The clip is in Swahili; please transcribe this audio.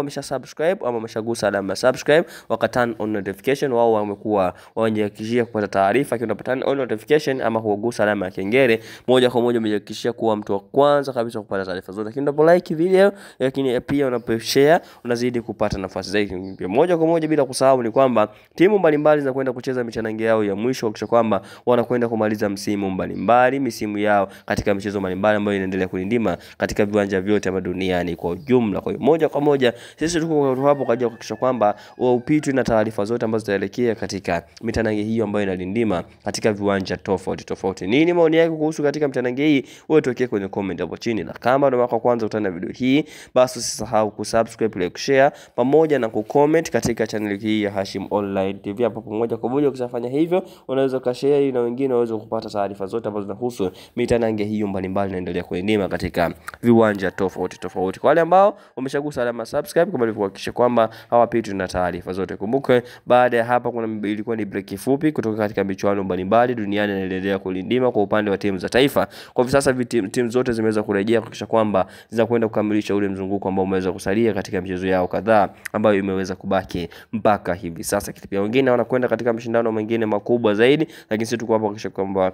wamesha-subscribe ama wameshagusa alama ya subscribe waka turn on notification, wao wamekuwa wanajihakikishia kupata taarifa kitu turn on notification ama kugusa alama ya kengele, moja kwa moja umejihakikishia kuwa mtu wa kwanza kabisa kupata taarifa zote. Lakini unapo like video, lakini pia unapo share, unazidi kupata nafasi zaidi. Moja kwa moja bila kusahau ni kwamba timu mbalimbali zinakwenda kucheza michanange yao ya mwisho kisha kwamba wanakwenda kumaliza msimu mbalimbali, misimu yao katika michezo mbalimbali ambayo inaendelea kulindima katika viwanja vyote hapa duniani kwa ujumla. Kwa hiyo moja kwa moja sisi tuko hapo kwa ajili ya kuhakikisha kwamba upitwi na taarifa zote ambazo zitaelekea katika mitanange hiyo ambayo inalindima katika viwanja tofauti tofauti. Nini maoni yako kuhusu katika mitanange hii? Wewe tuwekee kwenye comment hapo chini, na kama ndio mara kwanza utana video hii, basi usisahau kusubscribe, like, share pamoja na kucomment katika channel hii ya Hashim Online TV. Hapo pamoja kwa moja ukishafanya hivyo, unaweza ukashare na wengine waweze kupata taarifa zote ambazo zinahusu mitanange hiyo mbalimbali inaendelea kuendima katika viwanja tofauti tofauti. Kwa wale ambao wameshagusa alama subscribe, kama kuhakikisha kwamba hawapitwi na taarifa zote. Kumbuke baada ya hapa ilikuwa ni break fupi kutoka katika michuano mbalimbali duniani inaendelea kulindima kwa upande wa timu za taifa. Kwa hivi sasa timu zote zimeweza kurejea kuhakikisha kwamba zinakwenda kukamilisha ule mzunguko ambao umeweza kusalia katika michezo yao kadhaa ambayo imeweza kubaki mpaka hivi sasa. Pia wengine wanakwenda katika mashindano mengine makubwa zaidi, lakini sisi tuko hapa kuhakikisha kwamba